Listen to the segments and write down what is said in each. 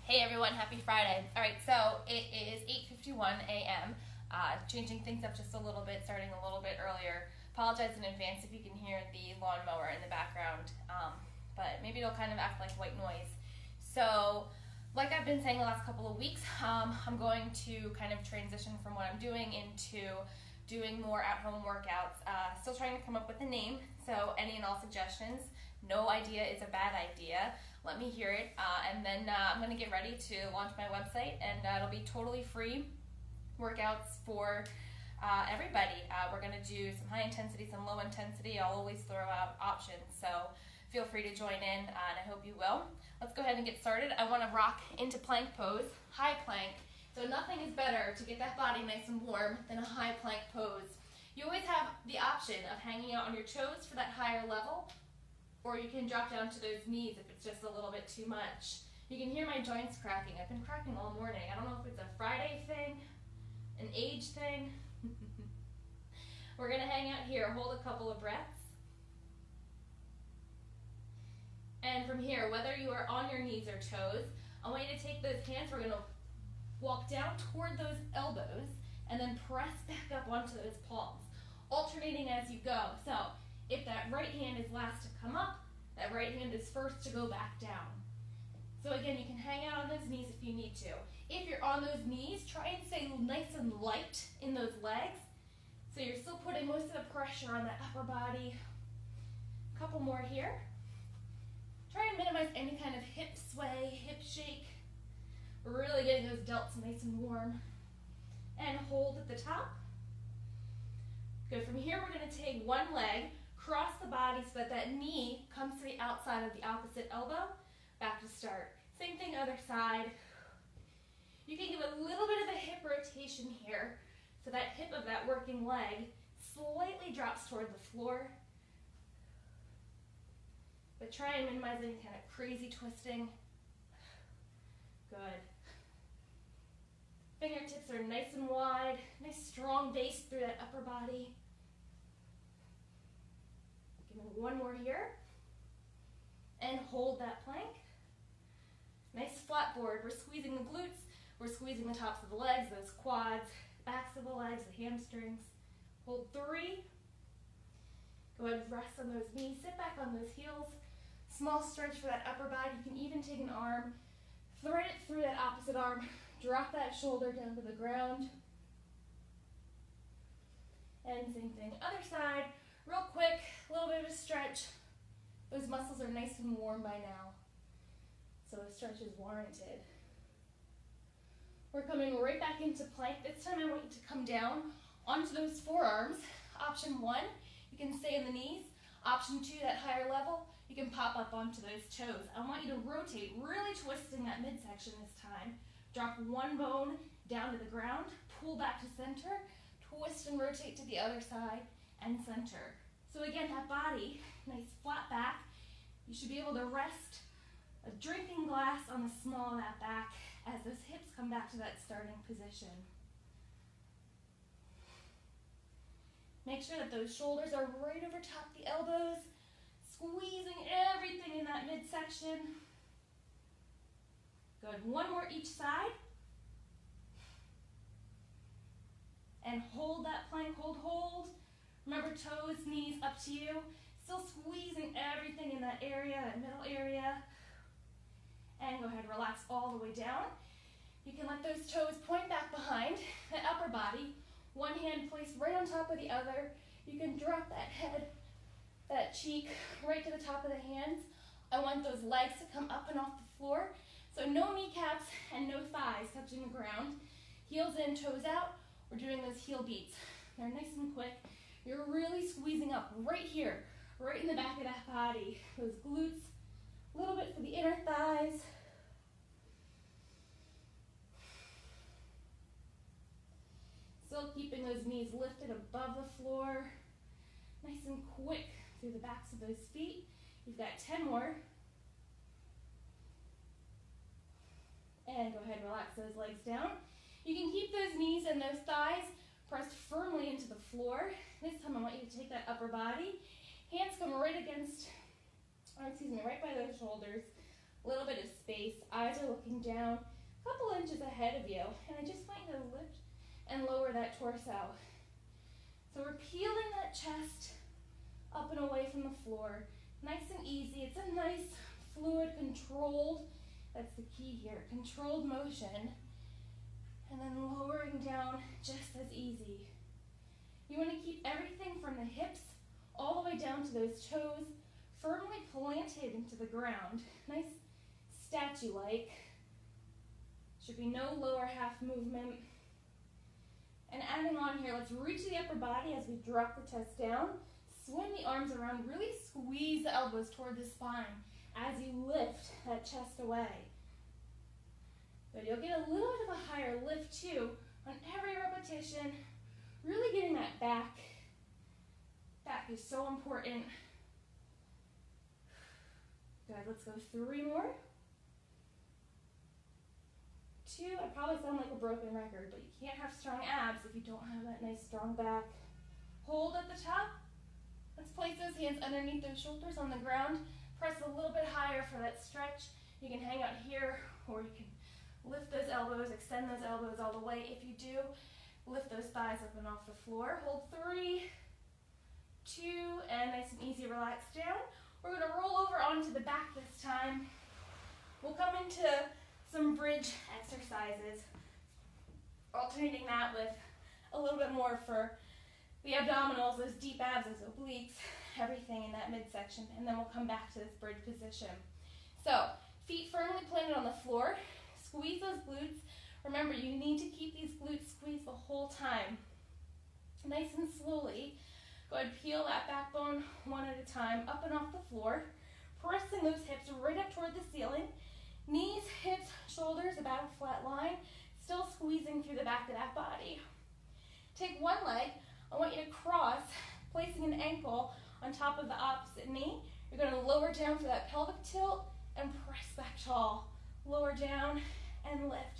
Hey everyone, happy Friday. All right, so it is 8:51 a.m. Changing things up just a little bit, starting a little bit earlier. Apologize in advance if you can hear the lawnmower in the background, but maybe it'll kind of act like white noise. So, like I've been saying the last couple of weeks, I'm going to kind of transition from what I'm doing into doing more at-home workouts. Still trying to come up with a name, so any and all suggestions. No idea is a bad idea. Let me hear it, and then I'm going to get ready to launch my website, and it'll be totally free workouts for everybody. We're going to do some high intensity, some low intensity. I'll always throw out options, so feel free to join in, and I hope you will. Let's go ahead and get started. I want to rock into plank pose, high plank. So nothing is better to get that body nice and warm than a high plank pose. You always have the option of hanging out on your toes for that higher level, or you can drop down to those knees if it's just a little bit too much. You can hear my joints cracking. I've been cracking all morning. I don't know if it's a Friday thing, an age thing. We're gonna hang out here, hold a couple of breaths. And from here, whether you are on your knees or toes, I want you to take those hands, we're gonna walk down toward those elbows and then press back up onto those palms, alternating as you go. So if that right hand is last to come up, that right hand is first to go back down. So again, you can hang out on those knees if you need to. If you're on those knees, try and stay nice and light in those legs. So you're still putting most of the pressure on that upper body. A couple more here. Try and minimize any kind of hip sway, hip shake. We're really getting those delts nice and warm. And hold at the top. Good, from here we're gonna take one leg, cross the body so that that knee comes to the outside of the opposite elbow. Back to start. Same thing, other side. You can give a little bit of a hip rotation here so that hip of that working leg slightly drops toward the floor. But try and minimize any kind of crazy twisting. Good. Fingertips are nice and wide, nice strong base through that upper body. Give me one more here. And hold that plank. Nice flat board. We're squeezing the glutes, we're squeezing the tops of the legs, those quads, backs of the legs, the hamstrings. Hold 3. Go ahead and rest on those knees, sit back on those heels. Small stretch for that upper body. You can even take an arm, thread it through that opposite arm, drop that shoulder down to the ground. And same thing, other side. Real quick, a little bit of a stretch. Those muscles are nice and warm by now, so a stretch is warranted. We're coming right back into plank. This time I want you to come down onto those forearms. Option 1, you can stay in the knees. Option 2, that higher level, you can pop up onto those toes. I want you to rotate, really twisting that midsection this time. Drop one bone down to the ground, pull back to center, twist and rotate to the other side, and center. So again, that body, nice flat back. You should be able to rest a drinking glass on the small of that back as those hips come back to that starting position. Make sure that those shoulders are right over top the elbows, squeezing everything in that midsection. Good, one more each side. And hold that plank, hold. Remember, toes, knees, up to you. Still squeezing everything in that area, that middle area. And go ahead, relax all the way down. You can let those toes point back behind that upper body. One hand placed right on top of the other. You can drop that head, that cheek, right to the top of the hands. I want those legs to come up and off the floor. So no kneecaps and no thighs touching the ground. Heels in, toes out. We're doing those heel beats. They're nice and quick. You're really squeezing up right here, right in the back of that body. Those glutes, a little bit for the inner thighs. Still keeping those knees lifted above the floor. Nice and quick through the backs of those feet. You've got 10 more. And go ahead and relax those legs down. You can keep those knees and those thighs pressed firmly into the floor. This time I want you to take that upper body. Hands come right against, right by those shoulders. A little bit of space. eyes are looking down a couple inches ahead of you. And I just want you to lift and lower that torso. So we're peeling that chest up and away from the floor. Nice and easy. It's a nice, fluid, controlled, that's the key here, controlled motion. And then lowering down just as easy. You want to keep everything from the hips all the way down to those toes firmly planted into the ground. Nice statue-like. Should be no lower half movement. And adding on here, let's reach the upper body as we drop the chest down. Swing the arms around, really squeeze the elbows toward the spine as you lift that chest away. But you'll get a little bit of a higher lift too on every repetition. Really getting that back. Back is so important. Good, let's go 3 more. 2, I probably sound like a broken record, but you can't have strong abs if you don't have that nice strong back. Hold at the top. Let's place those hands underneath those shoulders on the ground. Press a little bit higher for that stretch. You can hang out here, or you can lift those elbows, extend those elbows all the way. If you do, lift those thighs up and off the floor. Hold 3, 2, and nice and easy, relax down. We're gonna roll over onto the back this time. We'll come into some bridge exercises, alternating that with a little bit more for the abdominals, those deep abs, those obliques, everything in that midsection, and then we'll come back to this bridge position. So, feet firmly planted on the floor, squeeze those glutes. Remember, you need to keep these glutes squeezed the whole time. Nice and slowly, go ahead and peel that backbone one at a time, up and off the floor, pressing those hips right up toward the ceiling. Knees, hips, shoulders, about a flat line, still squeezing through the back of that body. Take one leg, I want you to cross, placing an ankle on top of the opposite knee. You're going to lower down for that pelvic tilt and press back tall. Lower down and lift.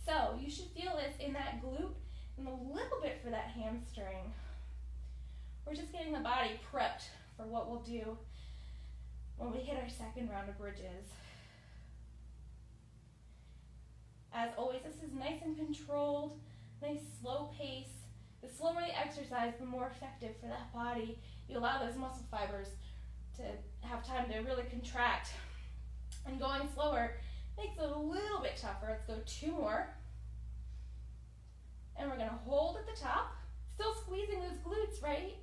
So you should feel this in that glute and a little bit for that hamstring. We're just getting the body prepped for what we'll do when we hit our second round of bridges. As always, this is nice and controlled, nice slow pace. The slower the exercise, the more effective for that body. You allow those muscle fibers to have time to really contract. And going slower makes it a little bit tougher. Let's go 2 more. And we're gonna hold at the top, still squeezing those glutes, right?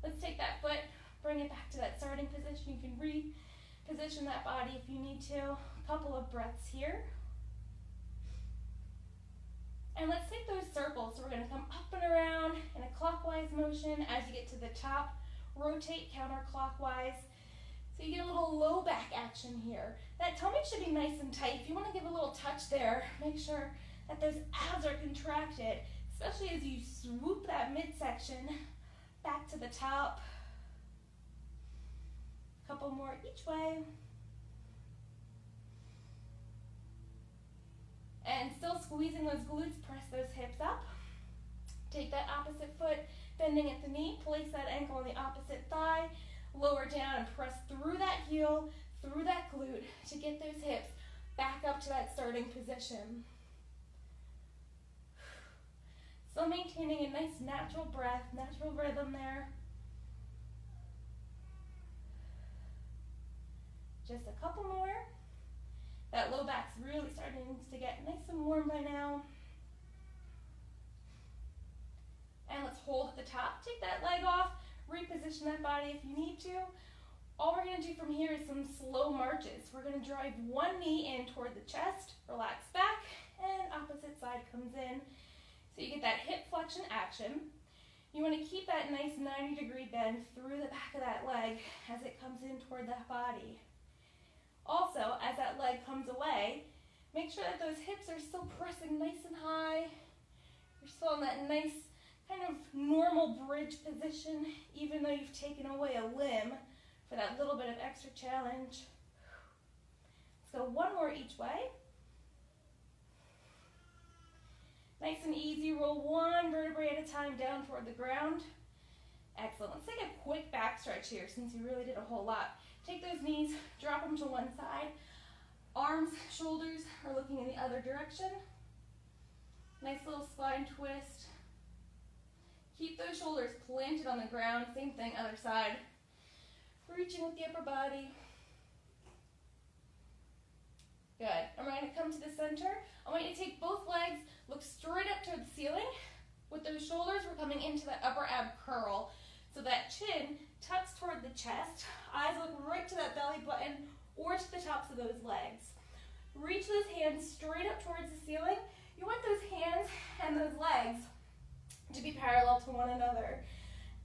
Let's take that foot, bring it back to that starting position. You can reposition that body if you need to. A couple of breaths here. And let's take those circles. So we're gonna come up and around in a clockwise motion. As you get to the top, rotate counterclockwise. So you get a little low back action here. That tummy should be nice and tight. If you wanna give a little touch there, make sure that those abs are contracted, especially as you swoop that midsection back to the top. A couple more each way. And still squeezing those glutes, press those hips up. Take that opposite foot, bending at the knee, place that ankle on the opposite thigh, lower down and press through that heel, through that glute to get those hips back up to that starting position. Still maintaining a nice natural breath, natural rhythm there. Just a couple more. That low back's really starting to get nice and warm by now. And let's hold at the top. Take that leg off, reposition that body if you need to. All we're gonna do from here is some slow marches. We're gonna drive one knee in toward the chest, relax back, and opposite side comes in. So you get that hip flexion action. You wanna keep that nice 90-degree bend through the back of that leg as it comes in toward that body. Also, as that leg comes away, make sure that those hips are still pressing nice and high. You're still in that nice kind of normal bridge position, even though you've taken away a limb for that little bit of extra challenge. Let's go one more each way. Nice and easy, roll one vertebrae at a time down toward the ground. Excellent. Let's take a quick back stretch here since you really did a whole lot. Take those knees, drop them to one side. Arms, shoulders are looking in the other direction. Nice little spine twist. Keep those shoulders planted on the ground. Same thing, other side. Reaching with the upper body. Good. And we're going to come to the center. I want you to take both legs, look straight up toward the ceiling. With those shoulders, we're coming into that upper ab curl. So that chin tucks toward the chest. Eyes look right to that belly button or to the tops of those legs. Reach those hands straight up towards the ceiling. You want those hands and those legs to be parallel to one another.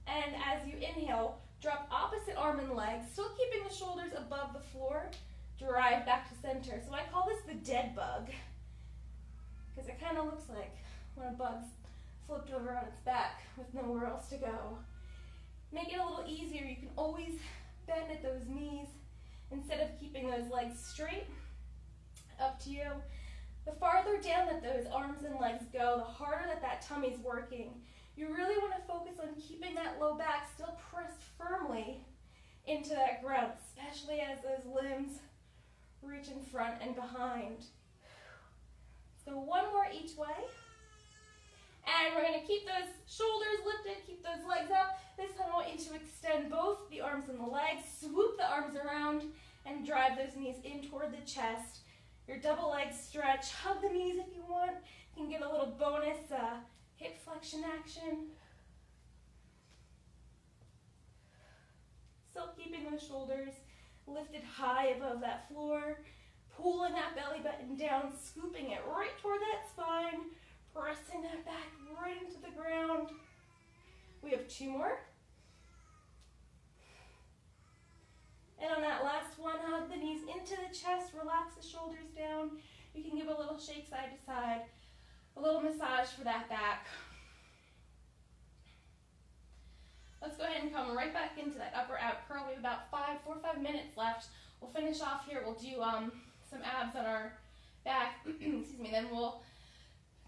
And as you inhale, drop opposite arm and leg, still keeping the shoulders above the floor. Drive back to center. So I call this the dead bug, because it kind of looks like when a bug's flipped over on its back with nowhere else to go. Make it a little easier. You can always bend at those knees instead of keeping those legs straight. Up to you. The farther down that those arms and legs go, the harder that tummy's working. You really want to focus on keeping that low back still pressed firmly into that ground, especially as those limbs reach in front and behind. So one more each way. And we're going to keep those shoulders lifted, keep those legs up. This time I want you to extend both the arms and the legs, swoop the arms around, and drive those knees in toward the chest. Your double leg stretch, hug the knees if you want. You can get a little bonus hip flexion action. Still keeping those shoulders lifted high above that floor, pulling that belly button down, scooping it right toward that spine, pressing that back right into the ground. We have two more. And on that last one, hug the knees into the chest, relax the shoulders down. You can give a little shake side to side, a little massage for that back. Let's go ahead and come right back into that upper ab curl. We have about 4 or 5 minutes left. We'll finish off here. We'll do some abs on our back, excuse me, then we'll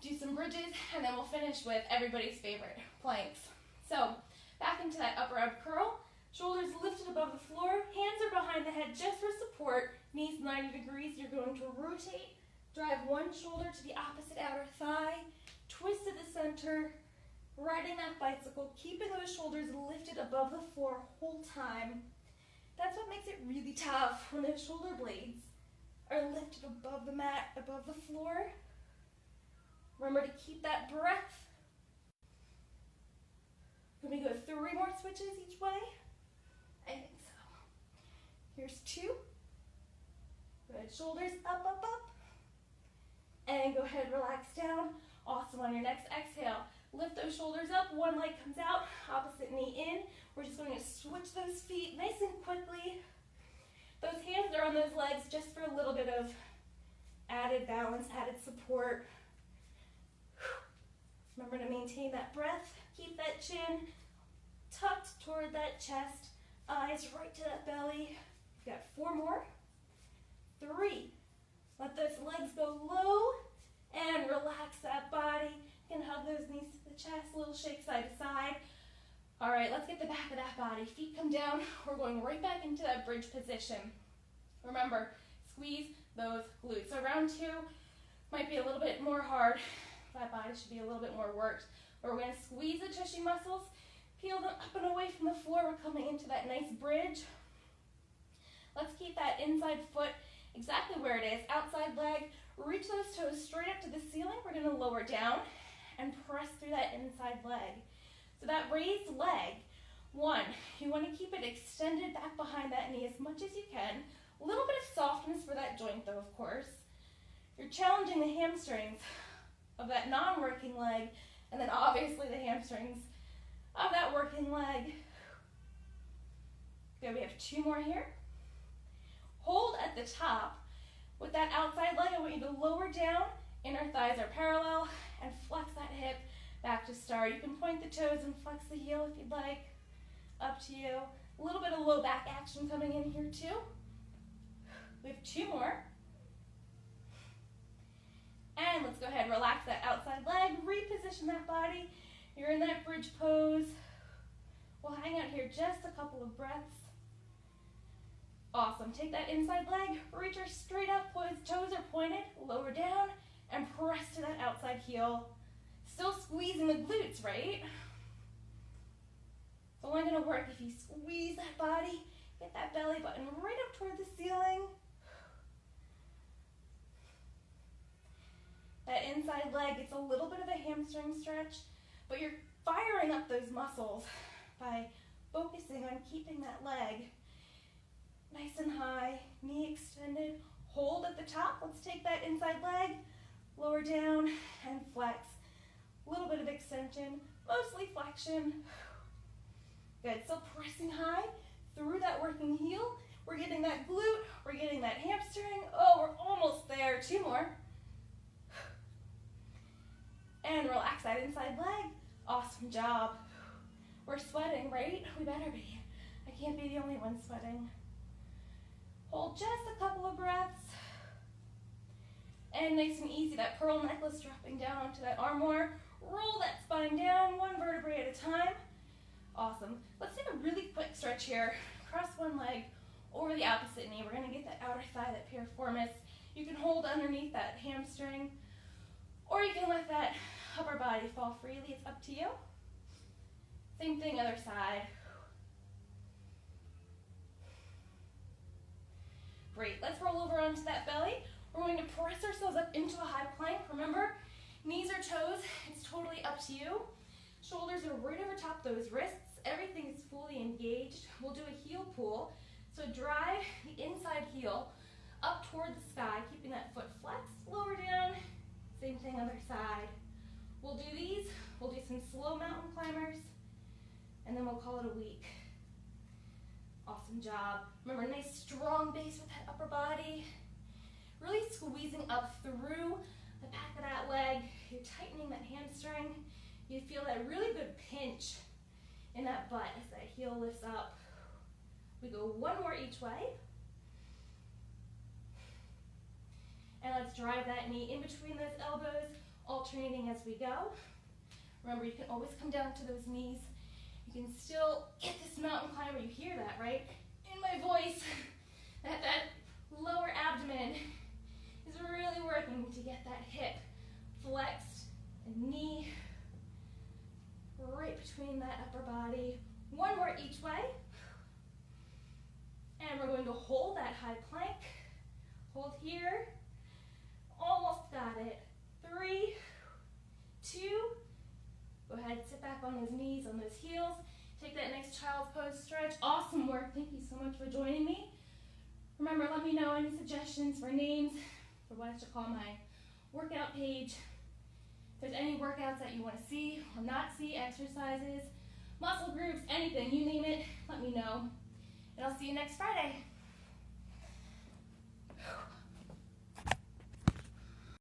do some bridges, and then we'll finish with everybody's favorite, planks. So back into that upper ab curl. Shoulders lifted above the floor, hands are behind the head just for support, knees 90 degrees. You're going to rotate, drive one shoulder to the opposite outer thigh, twist to the center, riding that bicycle, keeping those shoulders lifted above the floor whole time. That's what makes it really tough, when those shoulder blades are lifted above the mat, above the floor. Remember to keep that breath. Can we go 3 more switches each way? I think so. Here's 2. Good. Shoulders up, up, up. And go ahead, relax down. Awesome. On your next exhale, lift those shoulders up. One leg comes out, opposite knee in. We're just going to switch those feet nice and quickly. Those hands are on those legs just for a little bit of added balance, added support. Remember to maintain that breath. Keep that chin tucked toward that chest. Eyes right to that belly. You've got 4 more. 3. Let those legs go low and relax that body. You can hug those knees to the chest, a little shake side to side. All right, let's get the back of that body. Feet come down. We're going right back into that bridge position. Remember, squeeze those glutes. So round 2 might be a little bit more hard. That body should be a little bit more worked. But we're going to squeeze the tushy muscles, peel them up and away from the floor. We're coming into that nice bridge. Let's keep that inside foot exactly where it is. Outside leg, reach those toes straight up to the ceiling. We're going to lower down and press through that inside leg. So that raised leg, 1, you want to keep it extended back behind that knee as much as you can. A little bit of softness for that joint though, of course. You're challenging the hamstrings of that non-working leg, and then obviously the hamstrings of that working leg. Good, we have 2 more here. Hold at the top. With that outside leg, I want you to lower down, inner thighs are parallel, and flex that hip back to start. You can point the toes and flex the heel if you'd like. Up to you. A little bit of low back action coming in here too. We have 2 more. And let's go ahead, relax that outside leg, reposition that body. You're in that bridge pose. We'll hang out here just a couple of breaths. Awesome. Take that inside leg, reach her straight up, toes are pointed, lower down, and press to that outside heel. Still squeezing the glutes, right? It's only gonna work if you squeeze that body, get that belly button right up toward the ceiling. That inside leg, it's a little bit of a hamstring stretch, but you're firing up those muscles by focusing on keeping that leg nice and high, knee extended, hold at the top. Let's take that inside leg, lower down, and flex. A little bit of extension, mostly flexion. Good, so pressing high through that working heel. We're getting that glute, we're getting that hamstring. Oh, we're almost there, 2 more. And relax that inside leg. Awesome job. We're sweating, right? We better be. I can't be the only one sweating. Hold just a couple of breaths. And nice and easy, that pearl necklace dropping down onto that armoire. Roll that spine down, 1 vertebrae at a time. Awesome. Let's take a really quick stretch here. Cross one leg over the opposite knee. We're gonna get that outer thigh, that piriformis. You can hold underneath that hamstring, or you can let that upper body fall freely. It's up to you. Same thing, other side. Great, let's roll over onto that belly. We're going to press ourselves up into a high plank. Remember, knees or toes, it's totally up to you. Shoulders are right over top those wrists. Everything is fully engaged. We'll do a heel pull. So drive the inside heel up toward the sky, keeping that foot flexed, lower down. Same thing, other side. We'll do these. We'll do some slow mountain climbers, and then we'll call it a week. Awesome job. Remember, nice strong base with that upper body. Really squeezing up through the back of that leg. You're tightening that hamstring. You feel that really good pinch in that butt as that heel lifts up. We go 1 more each way. And let's drive that knee in between those elbows, alternating as we go. Remember, you can always come down to those knees. You can still get this mountain climber. You hear that, right? In my voice, that lower abdomen is really working to get that hip flexed and knee right between that upper body. 1 more each way. And we're going to hold that high plank. Hold here. Almost got it. 3, 2. Go ahead, sit back on those knees, on those heels. Take that nice child's pose stretch. Awesome work. Thank you so much for joining me. Remember, let me know any suggestions for names for what I should call my workout page. If there's any workouts that you want to see or not see, exercises, muscle groups, anything, you name it, let me know. And I'll see you next Friday.